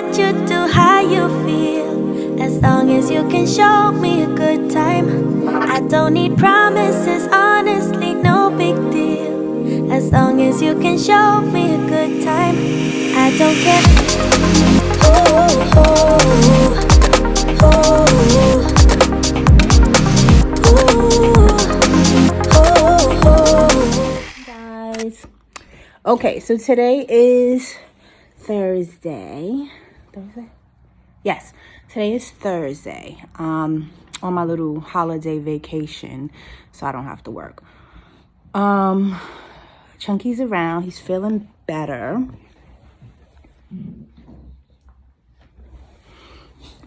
what you do, how you feel. As long as you can show me a good time. I don't need promises, honestly, no big deal. As long as you can show me a good time, I don't care. Oh, oh, oh, oh, oh. Guys, okay, so today is Thursday. Yes, today is Thursday. On my little holiday vacation, so I don't have to work. Chunky's around. He's feeling better.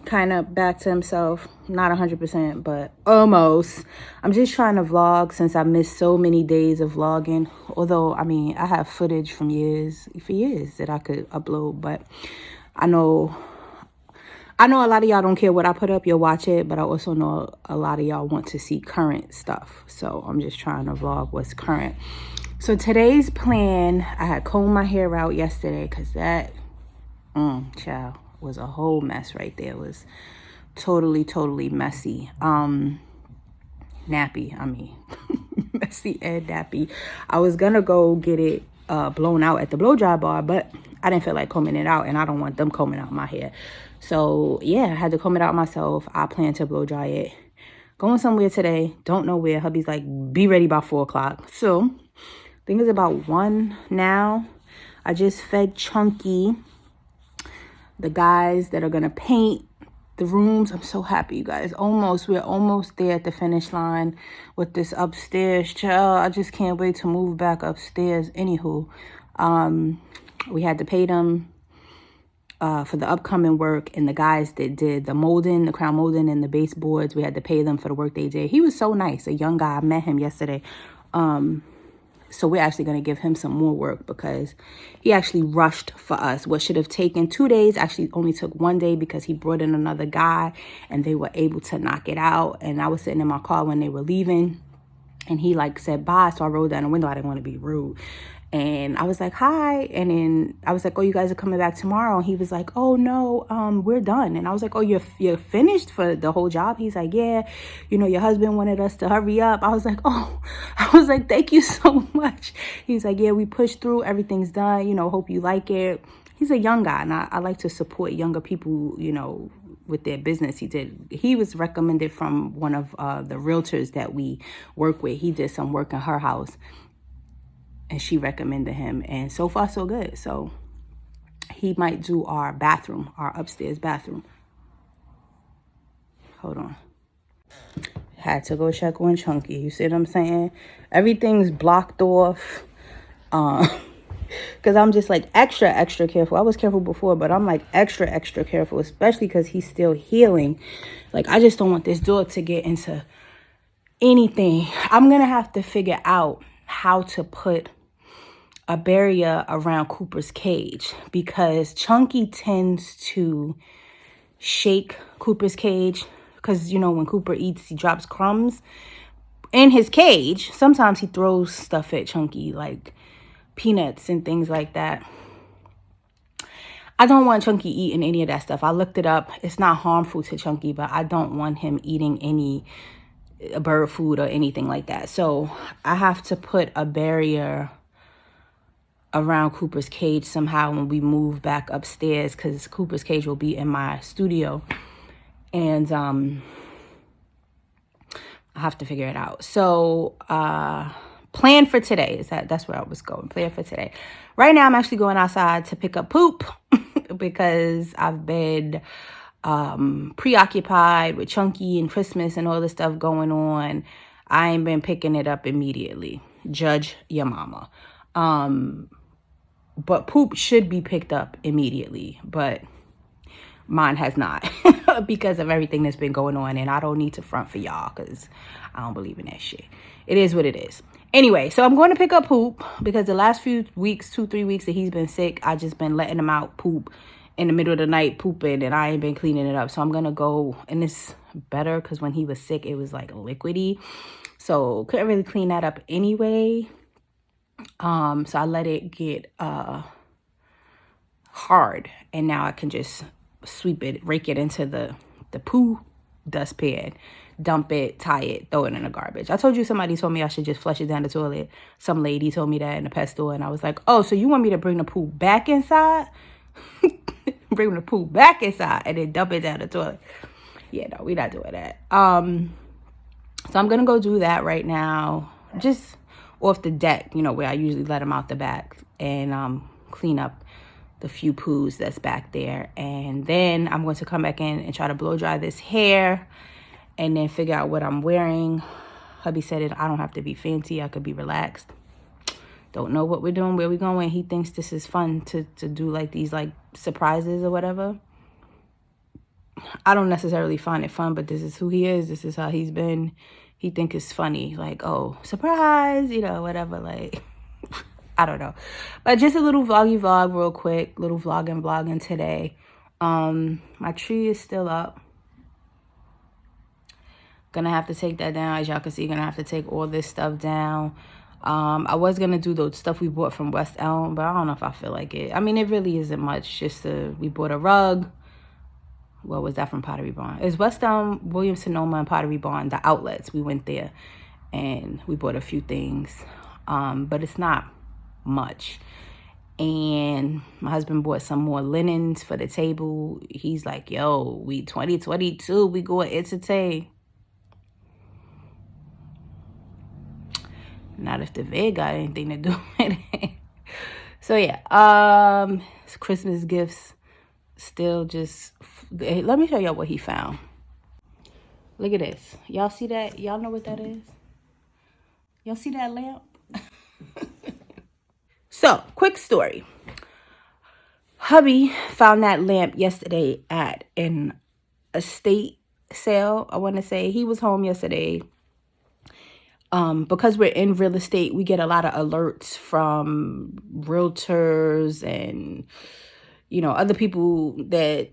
Kind of back to himself. Not 100%, but almost. I'm just trying to vlog since I missed so many days of vlogging. Although, I mean, I have footage from years that I could upload, but I know a lot of y'all don't care what I put up. You'll watch it, but I also know a lot of y'all want to see current stuff. So I'm just trying to vlog what's current. So today's plan, I had combed my hair out yesterday because that, child, was a whole mess right there. It was totally messy. Nappy, I mean, messy and nappy. I was going to go get it blown out at the blow dry bar, but I didn't feel like combing it out, and I don't want them combing out my hair. So, yeah, I had to comb it out myself. I plan to blow dry it. Going somewhere today. Don't know where. Hubby's like, be ready by 4 o'clock. So, I think it's about 1 now. I just fed Chunky, the guys that are going to paint the rooms. I'm so happy, you guys. We're almost there at the finish line with this upstairs. Child, I just can't wait to move back upstairs. Anywho, we had to pay them for the upcoming work, and the guys that did the molding, the crown molding and the baseboards, we had to pay them for the work they did. He was so nice, a young guy. I met him yesterday. So we're actually going to give him some more work because he actually rushed for us. What should have taken 2 days actually only took 1 day because he brought in another guy and they were able to knock it out. And I was sitting in my car when they were leaving, and he like said bye. So I rolled down the window. I didn't want to be rude. And I was like, hi. And then I was like, oh, you guys are coming back tomorrow. And he was like, oh, no, we're done. And I was like, oh, you're finished for the whole job? He's like, yeah, you know, your husband wanted us to hurry up. I was like, oh, I was like, thank you so much. He's like, yeah, we pushed through. Everything's done. You know, hope you like it. He's a young guy, and I like to support younger people, you know, with their business. He was recommended from one of the realtors that we work with. He did some work in her house, and she recommended him, and so far so good. So he might do our bathroom, our upstairs bathroom. Hold on. Had to go check on Chunky. You see what I'm saying? Everything's blocked off. Because I'm just like extra careful. I was careful before, but I'm like extra careful, especially because he's still healing. Like, I just don't want this door to get into anything. I'm going to have to figure out how to put a barrier around Cooper's cage, because Chunky tends to shake Cooper's cage, because, you know, when Cooper eats, he drops crumbs in his cage. Sometimes he throws stuff at Chunky, like peanuts and things like that. I don't want Chunky eating any of that stuff. I looked it up. It's not harmful to Chunky, but I don't want him eating any bird food or anything like that. So I have to put a barrier around Cooper's cage somehow when we move back upstairs, because Cooper's cage will be in my studio, and I have to figure it out. So plan for today is that's where I was going. Plan for today. Right now I'm actually going outside to pick up poop because I've been preoccupied with Chunky and Christmas and all this stuff going on. I ain't been picking it up immediately. Judge your mama. But poop should be picked up immediately, but mine has not because of everything that's been going on, and I don't need to front for y'all because I don't believe in that shit. It is what it is. Anyway, so I'm going to pick up poop because the last few weeks, 2-3 weeks that he's been sick, I just been letting him out poop in the middle of the night pooping, and I ain't been cleaning it up. So I'm going to go, and it's better because when he was sick, it was like liquidy. So couldn't really clean that up anyway. So I let it get hard. And now I can just sweep it, rake it into the poo dustpan, dump it, tie it, throw it in the garbage. I told you somebody told me I should just flush it down the toilet. Some lady told me that in the pet store, and I was like, oh, so you want me to bring the poo back inside? Bring the poo back inside and then dump it down the toilet. Yeah, no, we're not doing that. So I'm gonna go do that right now, just off the deck, you know, where I usually let them out the back, and clean up the few poos that's back there. And then I'm going to come back in and try to blow dry this hair and then figure out what I'm wearing. Hubby said I don't have to be fancy. I could be relaxed. Don't know what we're doing, where we're going. He thinks this is fun to do like these like surprises or whatever. I don't necessarily find it fun, but this is who he is. This is how he's been. He think it's funny, like, oh, surprise, you know, whatever, like, I don't know. But just a little vloggy vlog real quick, little vlogging today. My tree is still up. Gonna have to take that down. As y'all can see, gonna have to take all this stuff down. I was gonna do the stuff we bought from West Elm, but I don't know if I feel like it. I mean, it really isn't much. Just we bought a rug. What was that from Pottery Barn? It's West Elm, Williams-Sonoma, and Pottery Barn, the outlets. We went there and we bought a few things, but it's not much. And my husband bought some more linens for the table. He's like, yo, we 2022, we go entertain. Not if the vid got anything to do with it. So yeah, Christmas gifts. Still just, let me show y'all what he found. Look at this. Y'all see that? Y'all know what that is? Y'all see that lamp? So, quick story. Hubby found that lamp yesterday at an estate sale, I want to say. He was home yesterday. Because we're in real estate, we get a lot of alerts from realtors and, you know, other people that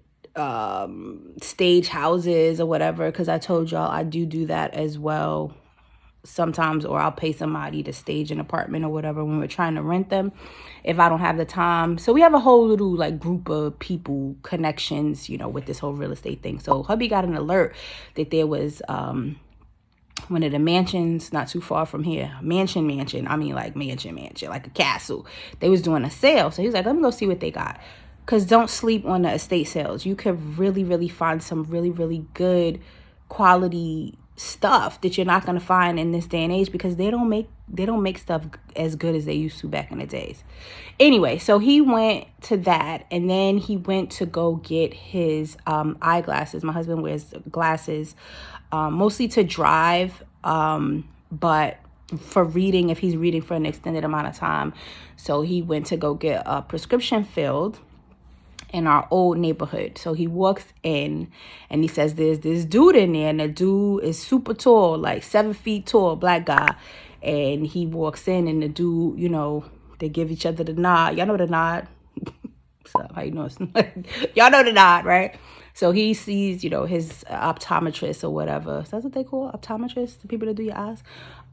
stage houses or whatever, because I told y'all I do that as well sometimes, or I'll pay somebody to stage an apartment or whatever when we're trying to rent them if I don't have the time. So we have a whole little like group of people, connections, you know, with this whole real estate thing. So hubby got an alert that there was one of the mansions not too far from here, mansion, I mean like mansion, like a castle. They was doing a sale. So he was like, let me go see what they got. Because don't sleep on the estate sales. You could really find some really good quality stuff that you're not going to find in this day and age, because they don't make stuff as good as they used to back in the days. Anyway, so he went to that, and then he went to go get his eyeglasses. My husband wears glasses mostly to drive, but for reading, if he's reading for an extended amount of time. So he went to go get a prescription filled in our old neighborhood. So he walks in and he says there's this dude in there, and the dude is super tall, like 7 feet tall, black guy. And he walks in, and the dude, you know, they give each other the nod. Y'all know the nod? So how you know? Y'all know the nod, right? So he sees, you know, his optometrist or whatever. So that's what they call optometrists, the people that do your eyes.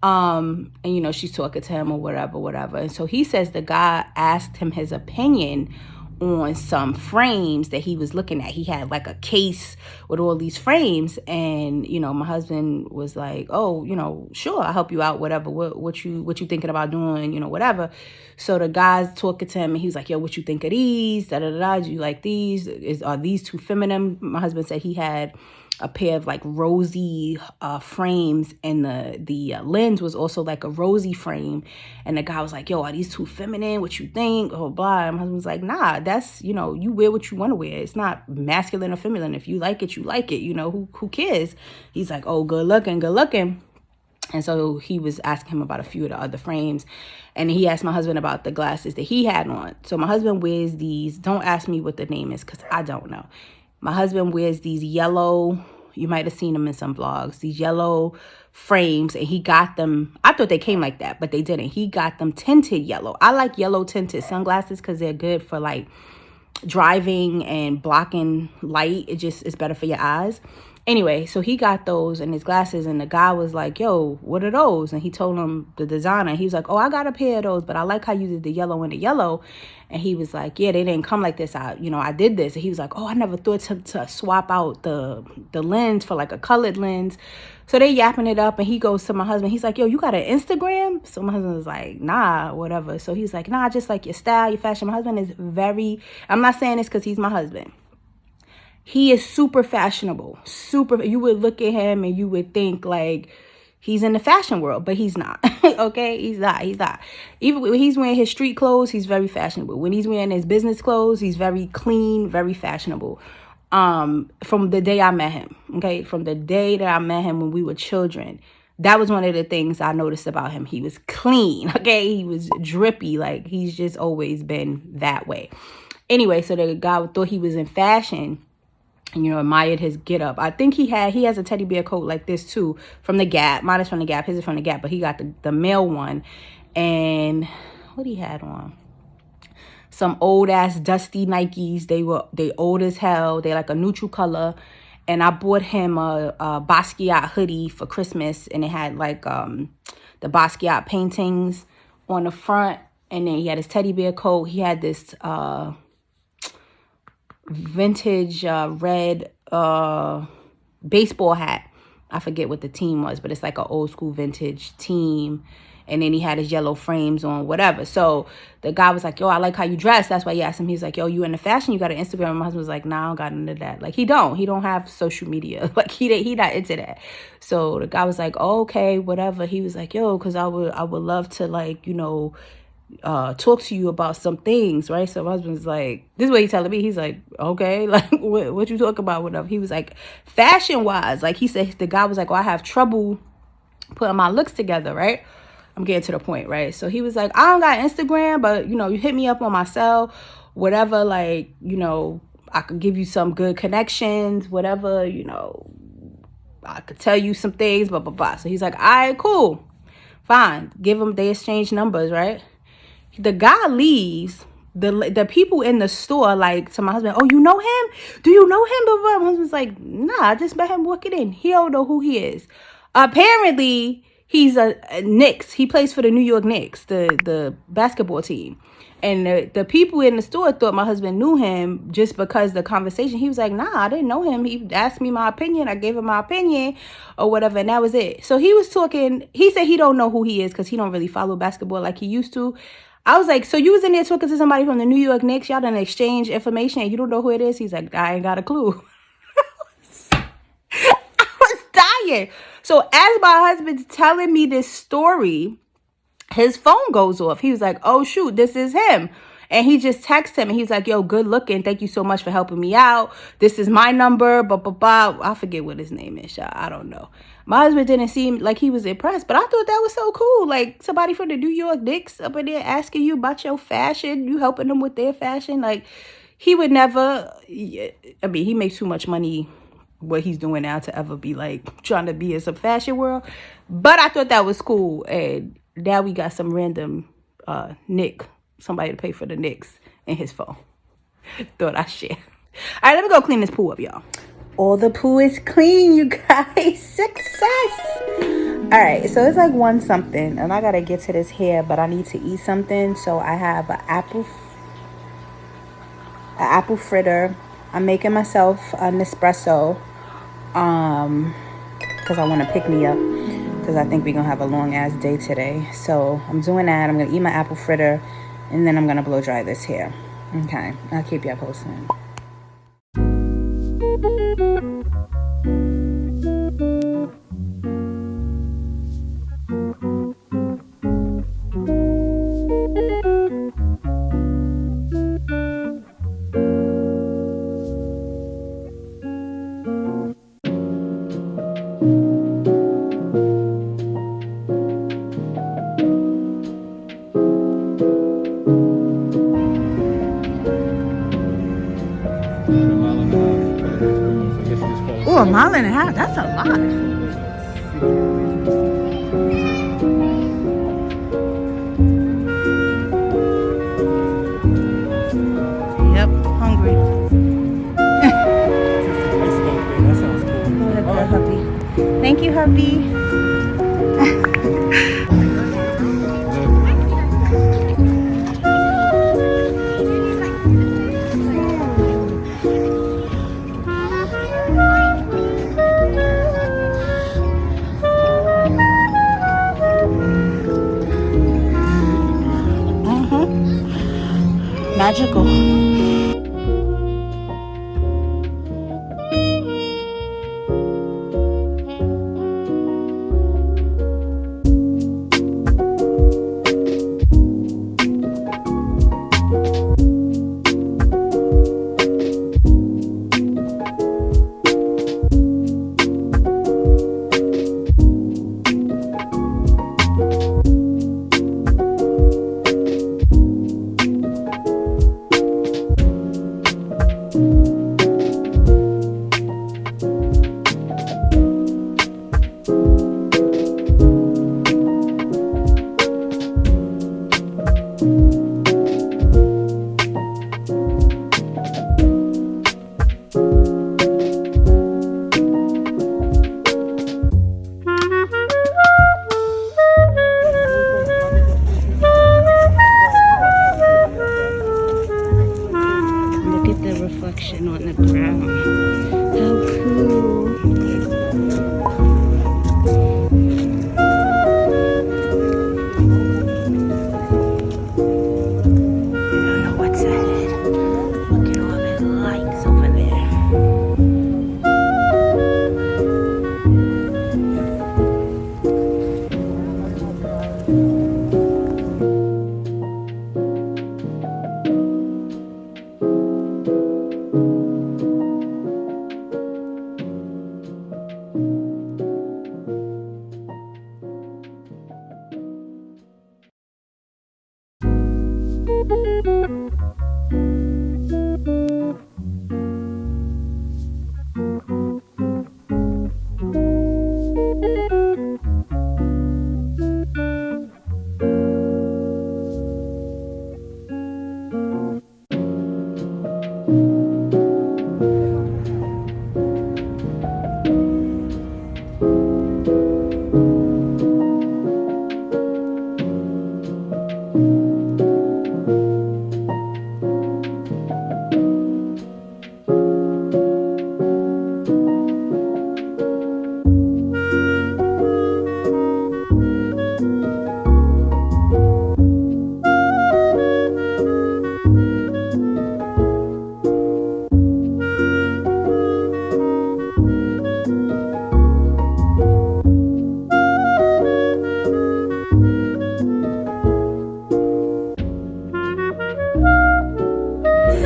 And, you know, she's talking to him or whatever. And so he says the guy asked him his opinion on some frames that he was looking at. He had like a case with all these frames, and you know, my husband was like, oh, you know, sure, I'll help you out, whatever, what you thinking about doing, you know, whatever. So the guy's talking to him, and he was like, yo, what you think of these, do you like these, are these too feminine? My husband said he had a pair of like rosy frames, and the lens was also like a rosy frame. And the guy was like, yo, are these too feminine? What you think? Oh, blah. And my husband's like, nah, that's, you know, you wear what you want to wear. It's not masculine or feminine. If you like it, you like it. You know, who cares? He's like, oh, good looking. And so he was asking him about a few of the other frames. And he asked my husband about the glasses that he had on. So my husband wears these. Don't ask me what the name is, because I don't know. My husband wears these yellow, you might have seen them in some vlogs, these yellow frames, and he got them, I thought they came like that, but they didn't. He got them tinted yellow. I like yellow tinted sunglasses because they're good for like driving and blocking light. It's better for your eyes. Anyway, so he got those in his glasses, and the guy was like, yo, what are those? And he told him, the designer, he was like, oh, I got a pair of those, but I like how you did the yellow and the yellow. And he was like, yeah, they didn't come like this. I did this. And he was like, oh, I never thought to swap out the lens for like a colored lens. So they yapping it up, and he goes to my husband. He's like, yo, you got an Instagram? So my husband was like, nah, whatever. So he's like, nah, just like your style, your fashion. My husband is I'm not saying this because he's my husband. He is super fashionable. You would look at him and you would think like he's in the fashion world, but he's not. Okay? He's not. Even when he's wearing his street clothes, he's very fashionable. When he's wearing his business clothes, he's very clean, very fashionable. From the day I met him, okay? From the day that I met him when we were children, that was one of the things I noticed about him. He was clean, okay? He was drippy. Like, he's just always been that way. Anyway, so the guy thought he was in fashion, and, admired his get up. I think he has a teddy bear coat like this too, from the Gap. Mine is from the Gap, his is from the Gap, but he got the male one. And what he had on? Some old ass dusty Nikes. They old as hell. They like a neutral color. And I bought him a Basquiat hoodie for Christmas, and it had like the Basquiat paintings on the front. And then he had his teddy bear coat. He had this vintage red baseball hat. I forget what the team was, but it's like an old school vintage team. And then he had his yellow frames on, whatever. So the guy was like, yo, I like how you dress. That's why he asked him. He's like, yo, you into fashion? You got an Instagram? And my husband was like, nah, I don't got into that. Like, he don't have social media. Like, he not into that. So the guy was like, oh, okay, whatever. He was like, yo, because I would love to, like, talk to you about some things, right? So my husband's like, this is what he's telling me. He's like, okay, like, what you talk about, whatever. He was like, fashion wise, like, he said, the guy was like, oh, I have trouble putting my looks together, right? I'm getting to the point, right? So he was like, I don't got Instagram, but you hit me up on my cell, whatever, like, I could give you some good connections, whatever, I could tell you some things, blah, blah, blah. So he's like, all right, cool, fine. They exchange numbers, right? The guy leaves. The people in the store, like, to my husband, oh, you know him? Do you know him? Blah, blah. My husband's like, nah, I just met him walking in. He don't know who he is. Apparently, he's a Knicks. He plays for the New York Knicks, the basketball team. And the people in the store thought my husband knew him just because the conversation. He was like, nah, I didn't know him. He asked me my opinion. I gave him my opinion or whatever. And that was it. So he was talking. He said he don't know who he is because he don't really follow basketball like he used to. I was like, so you was in there talking to somebody from the New York Knicks? Y'all done exchange information and you don't know who it is? He's like, I ain't got a clue. I was dying. So as my husband's telling me this story, his phone goes off. He was like, oh, shoot, this is him. And he just texted him. And he's like, yo, good looking. Thank you so much for helping me out. This is my number. Blah, blah, blah. I forget what his name is, y'all. I don't know. My husband didn't seem like he was impressed. But I thought that was so cool. Like, somebody from the New York Knicks up in there asking you about your fashion. You helping them with their fashion. Like, he would never. I mean, he makes too much money what he's doing now to ever be like trying to be in some fashion world. But I thought that was cool. And now we got some random somebody to pay for the Knicks in his phone. Thought I'd share. All right, let me go clean this pool up, y'all. All the poo is clean, you guys. Success. All right, so it's like 1 something, and I gotta get to this hair, but I need to eat something. So I have an apple fritter. I'm making myself an espresso, because I want to pick me up, because I think we're gonna have a long ass day today. So I'm doing that. I'm gonna eat my apple fritter, and then I'm gonna blow dry this hair. Okay, I'll keep y'all posted. Oh, a mile and a half. That's a lot. Yep, hungry. Thank you, hubby. Magical. On the ground. How cool. I don't know what's ahead. Look at all the lights over there.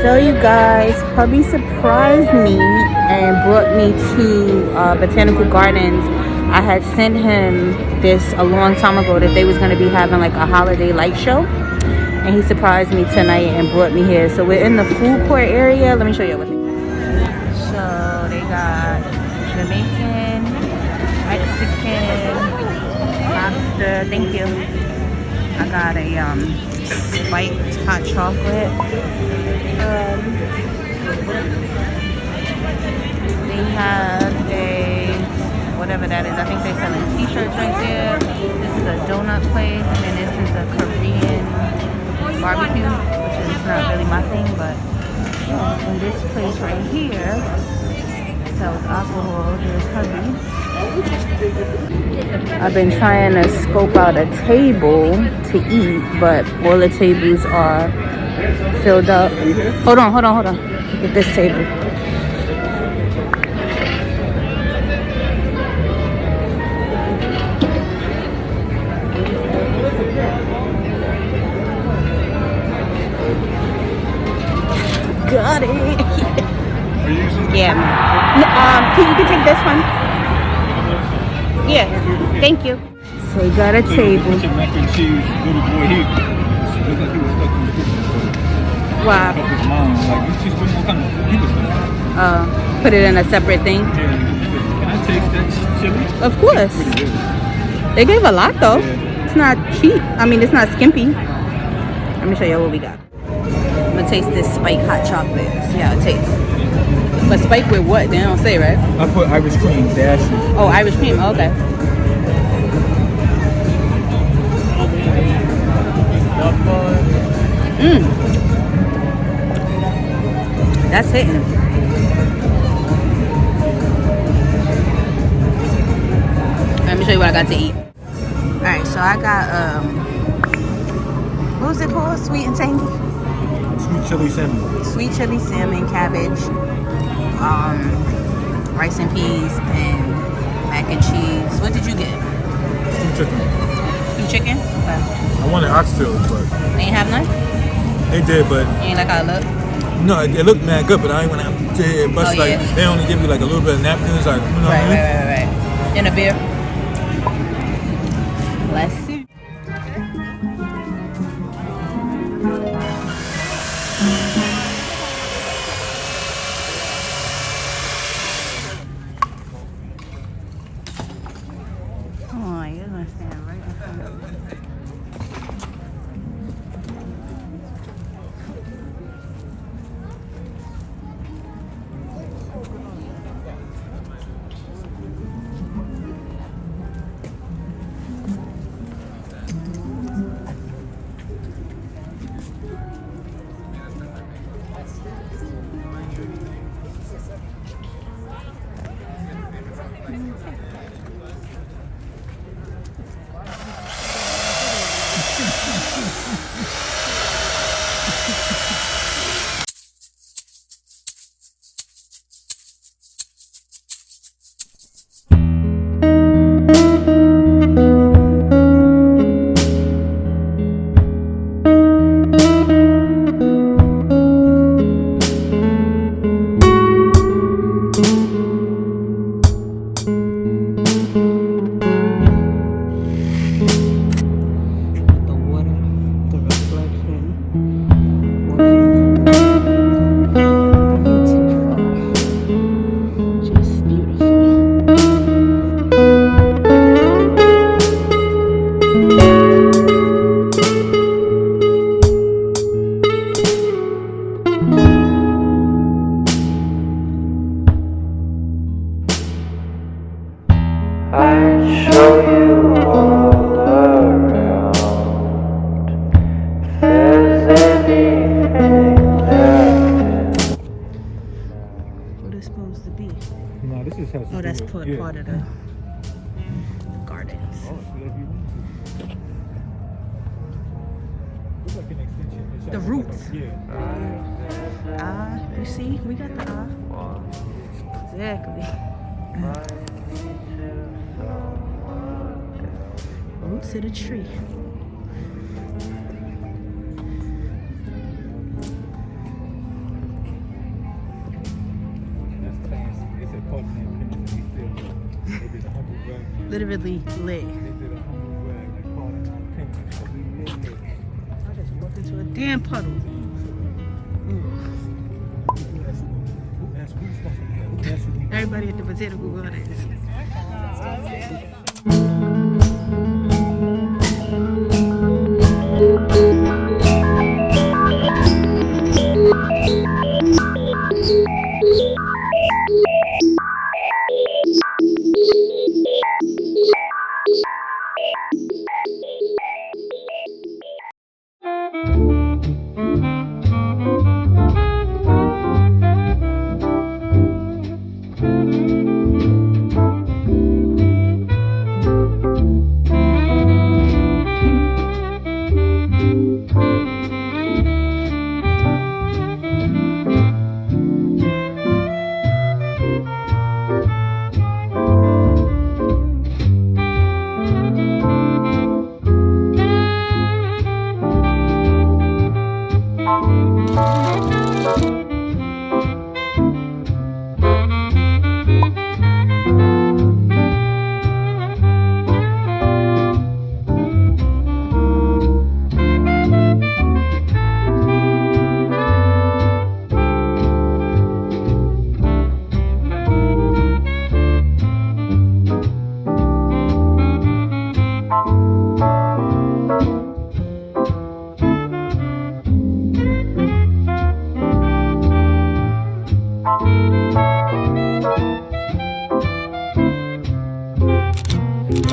So you guys, hubby surprised me and brought me to Botanical Gardens. I had sent him this a long time ago that they was going to be having like a holiday light show, and he surprised me tonight and brought me here. So we're in the food court area. Let me show you what they got. So they got Jamaican, Mexican, lobster. Thank you. I got a spiked hot chocolate. They have a whatever that is. I think they're selling t-shirts right there. This is a donut place, and then this is a Korean barbecue, which is not really my thing, but in this place right here sells alcohol. There's Hubby. I've been trying to scope out a table to eat, but all the tables are filled up. Hold on. Look at this table. Got it. Yeah. You can take this one. Yeah. Thank you. So we got a table. Mac and cheese, little boy here. Looked like he was stuck in the kitchen. Wow. His mom, like, she's doing all kind of, he was stuck. Put it in a separate thing. Yeah. Can I taste that chili? Of course. They gave a lot though. Yeah. It's not cheap. I mean, it's not skimpy. Let me show you what we got. never taste this spike hot chocolate. See how it tastes. But spike with what? They don't say, right? I put Irish cream, dashing. Oh, Irish cream. Oh, okay. That's hitting. Let me show you what I got to eat. Alright, so I got what was it called? Sweet and tangy? Sweet chili salmon. Sweet chili salmon, cabbage, rice and peas, and mac and cheese. What did you get? Stew chicken. Stew chicken? Okay. I wanted oxtails, but They ain't have none? they did, but You ain't like how it look? no, it looked mad good, but I ain't want to sit here and bust Oh, like yeah. they only give you like a little bit of napkins, like you know what I mean? Right. And a beer. Let's see. Come on, you're gonna stand right in front of me. I'd show you all around. If there's anything left. What is supposed to be? No, this is has to Oh, do that's with- part of the gardens. Oh, it's whatever you want to. It's like an extension. It's The like- roots. Yeah. You see? We got the Exactly. Roots of the tree. That's fancy. They said Park Independence and they did a humble brag. Literally lit. They did a humble brag like Park Independence. So we did it. I just walked into a damn puddle. Everybody at the Botanical Gardens.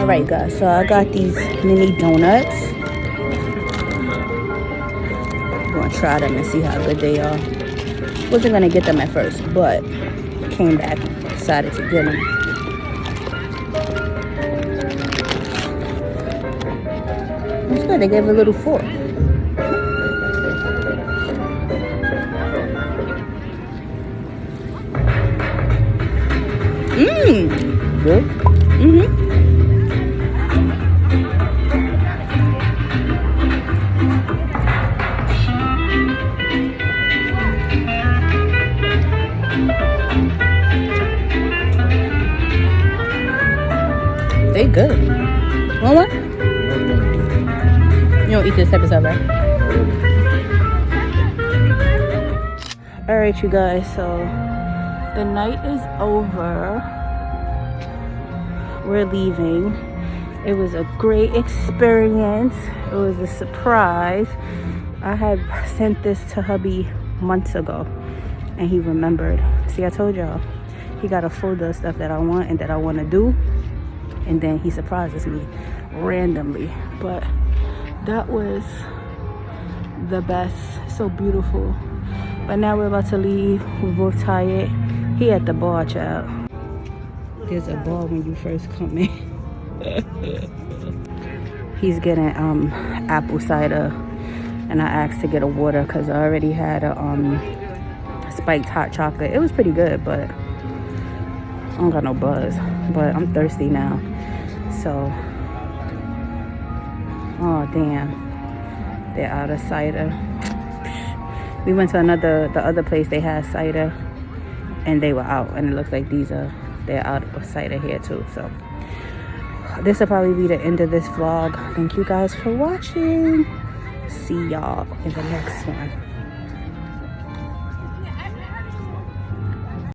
All right, guys. So I got these mini donuts. I'm gonna try them and see how good they are. Wasn't gonna get them at first, but came back, decided to get them. It's good. They gave a little fork. Good? They good. Want one? You don't eat this type of stuff, right? Alright, you guys, so the night is over. We're leaving. It was a great experience. It was a surprise. I had sent this to hubby months ago and he remembered. See, I told y'all, he got a folder of stuff that I want and that I want to do, and then he surprises me randomly. But that was the best. So beautiful. But now we're about to leave. We're both tired. He at the bar, child. There's a bar when you first come in. He's getting apple cider, and I asked to get a water because I already had a spiked hot chocolate. It was pretty good, but I don't got no buzz. But I'm thirsty now, so oh damn, they're out of cider. We went to the other place, they had cider and they were out, and it looks like they're out of cider here too. So this will probably be the end of this vlog. Thank you guys for watching. See y'all in the next one.